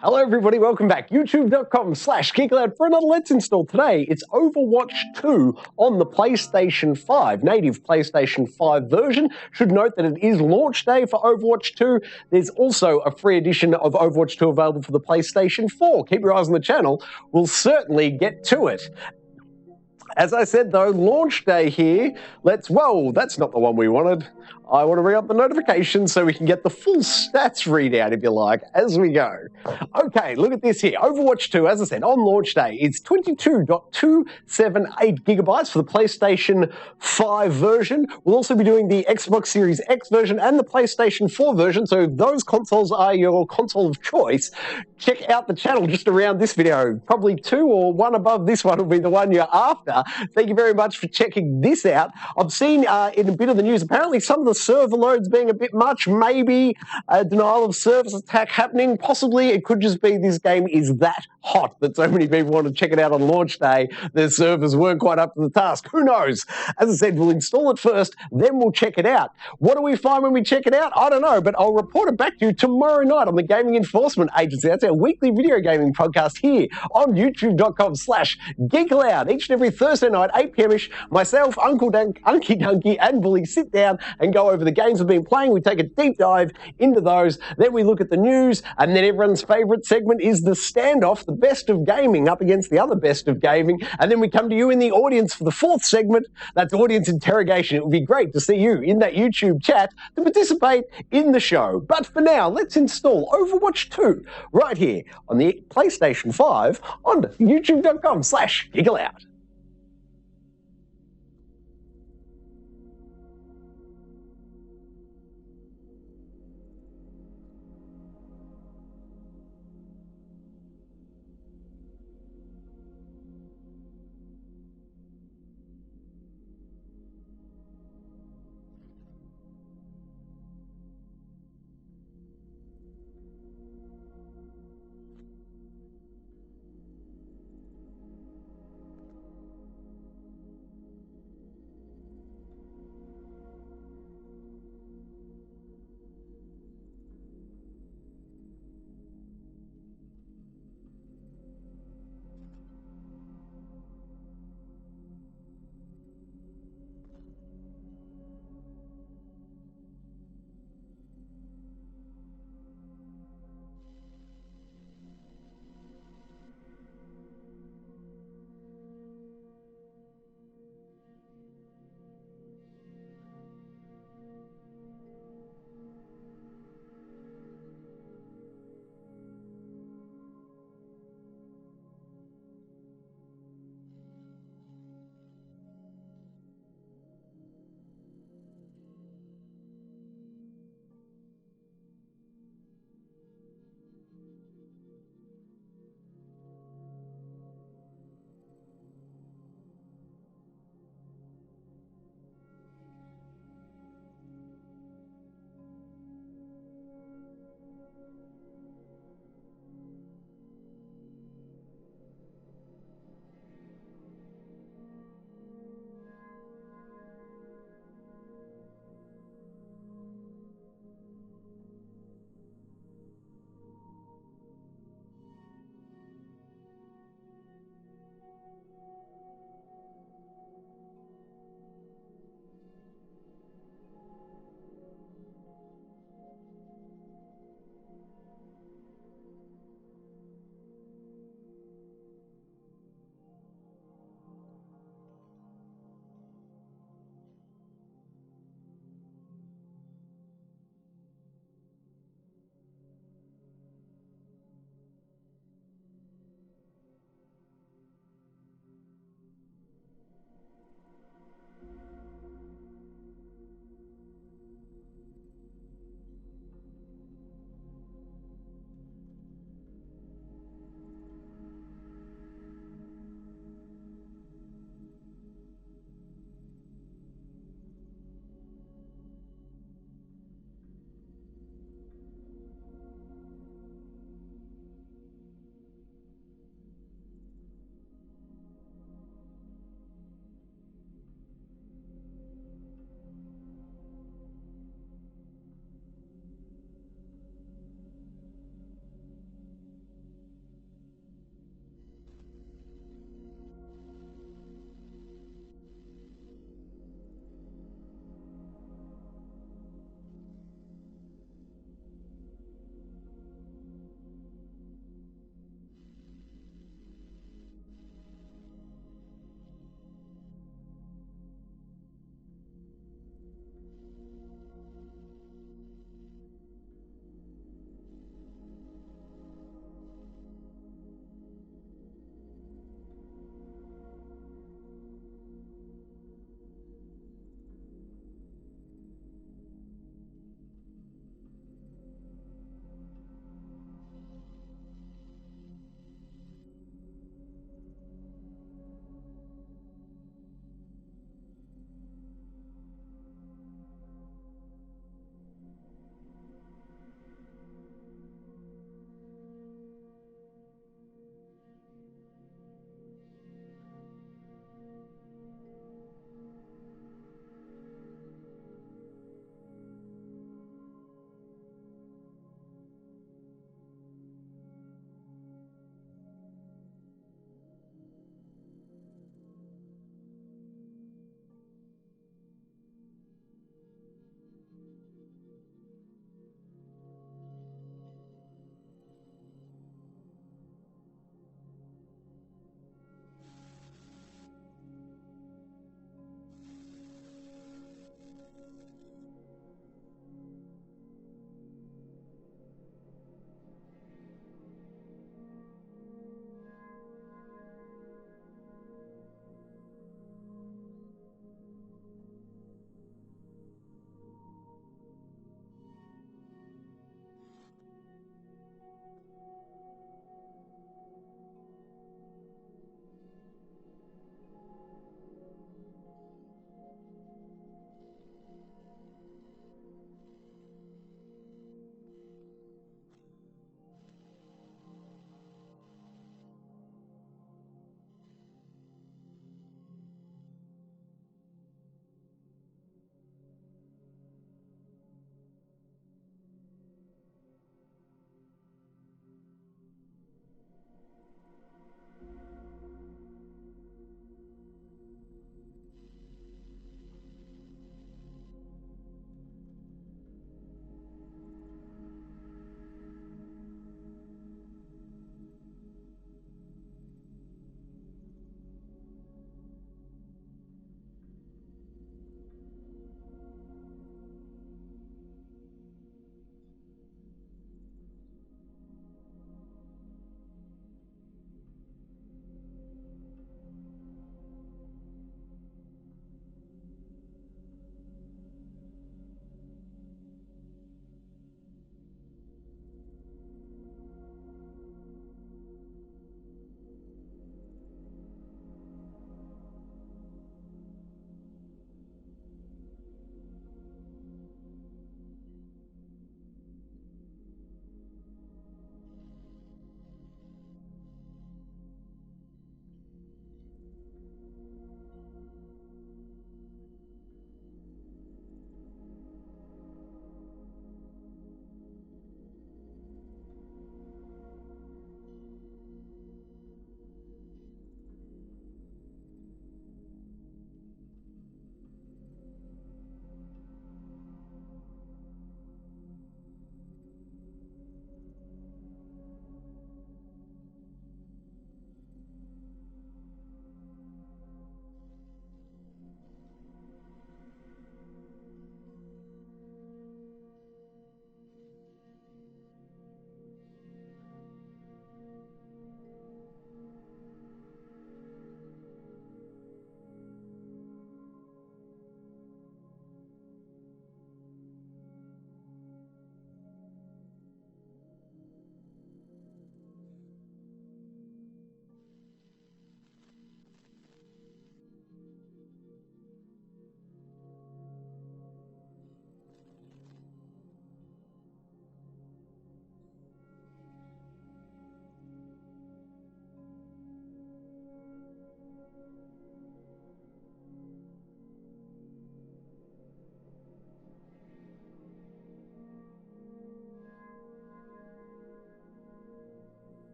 Hello everybody, welcome back. YouTube.com/Geek Aloud for another Let's Install. Today, it's Overwatch 2 on the PlayStation 5, native PlayStation 5 version. Should note that it is launch day for Overwatch 2. There's also a free edition of Overwatch 2 available for the PlayStation 4. Keep your eyes on the channel. We'll certainly get to it. As I said though, launch day here. Whoa, that's not the one we wanted. I want to bring up the notifications so we can get the full stats readout, if you like, as we go. Okay, look at this here. Overwatch 2, as I said, on launch day, it's 22.278 gigabytes for the PlayStation 5 version. We'll also be doing the Xbox Series X version and the PlayStation 4 version, so if those consoles are your console of choice, check out the channel just around this video. Probably two or one above this one will be the one you're after. Thank you very much for checking this out. I've seen in a bit of the news, apparently some of the server loads being a bit much, maybe a denial of service attack happening. Possibly it could just be this game is that hot that so many people want to check it out on launch day. Their servers weren't quite up to the task. Who knows? As I said, we'll install it first, then we'll check it out. What do we find when we check it out? I don't know, but I'll report it back to you tomorrow night on the Gaming Enforcement Agency. That's our weekly video gaming podcast here on YouTube.com/Geek Aloud. Each and every Thursday night, 8 p.m.ish, myself, Unky Dunky, and Bully sit down and go over the games we've been playing. We take a deep dive into those. Then we look at the news, and then everyone's favorite segment is the standoff, the best of gaming up against the other best of gaming. And then we come to you in the audience for the fourth segment. That's audience interrogation. It would be great to see you in that YouTube chat to participate in the show. But for now, let's install Overwatch 2 right here on the PlayStation 5 on YouTube.com/Geek Aloud.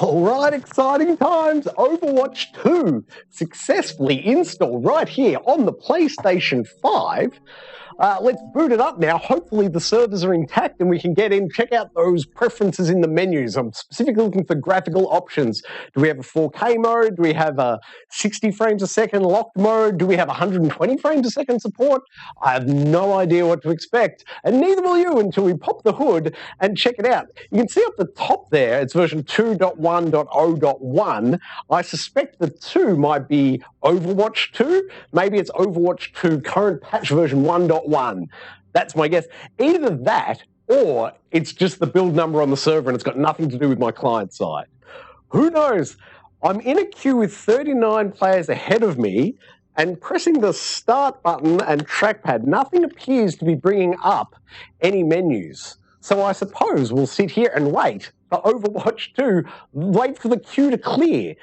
All right, exciting times. Overwatch 2 successfully installed right here on the PlayStation 5. Let's boot it up now. Hopefully the servers are intact and we can get in, check out those preferences in the menus. I'm specifically looking for graphical options. Do we have a 4K mode? Do we have a 60 frames a second locked mode? Do we have 120 frames a second support? I have no idea what to expect, and neither will you until we pop the hood and check it out. You can see up the top there, it's version 2.1.0.1. I suspect the 2 might be Overwatch 2. Maybe it's Overwatch 2 current patch version 1.1. That's my guess. Either that or it's just the build number on the server and it's got nothing to do with my client side. Who knows? I'm in a queue with 39 players ahead of me, and pressing the start button and trackpad, nothing appears to be bringing up any menus. So I suppose we'll sit here and wait for Overwatch 2, wait for the queue to clear.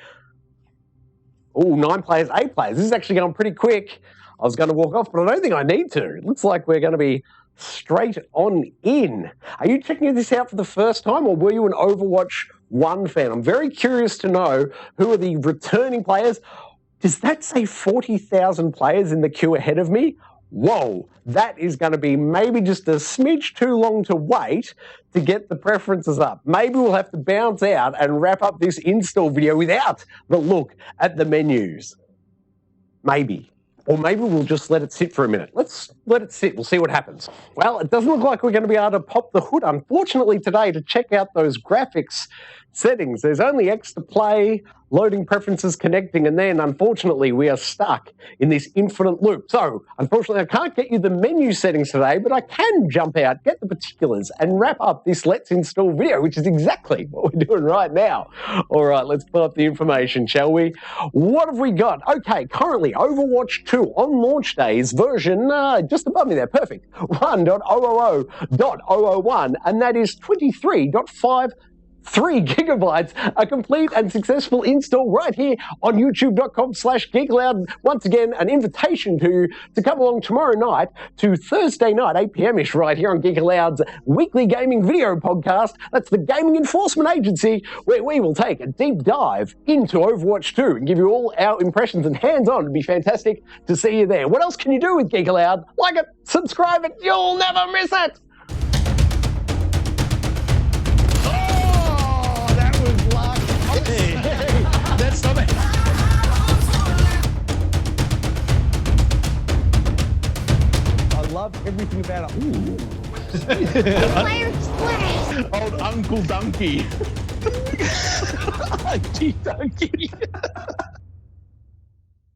Oh, 9 players, 8 players. This is actually going pretty quick. I was going to walk off, but I don't think I need to. It looks like we're going to be straight on in. Are you checking this out for the first time, or were you an Overwatch 1 fan? I'm very curious to know who are the returning players. Does that say 40,000 players in the queue ahead of me? Whoa, that is going to be maybe just a smidge too long to wait to get the preferences up. Maybe we'll have to bounce out and wrap up this install video without the look at the menus. Maybe. Or maybe we'll just let it sit for a minute. Let's let it sit. We'll see what happens. Well, it doesn't look like we're going to be able to pop the hood, unfortunately, today to check out those graphics settings. There's only X to play, loading preferences, connecting, and then, unfortunately, we are stuck in this infinite loop. So, unfortunately, I can't get you the menu settings today, but I can jump out, get the particulars, and wrap up this Let's Install video, which is exactly what we're doing right now. All right, let's pull up the information, shall we? What have we got? Okay, currently, Overwatch 2 on launch day is version, just above me there, perfect, 1.000.001, and that is 23.53 gigabytes, a complete and successful install right here on youtube.com/Geek Aloud. Once again, an invitation to you to come along tomorrow night to Thursday night, 8 p.m.-ish, right here on Geek Aloud's weekly gaming video podcast. That's the Gaming Enforcement Agency, where we will take a deep dive into Overwatch 2 and give you all our impressions and hands-on. It'd be fantastic to see you there. What else can you do with Geek Aloud? Like it, subscribe it, you'll never miss it! That's something. I love everything about it. Old Uncle Donkey. Gee, Donkey.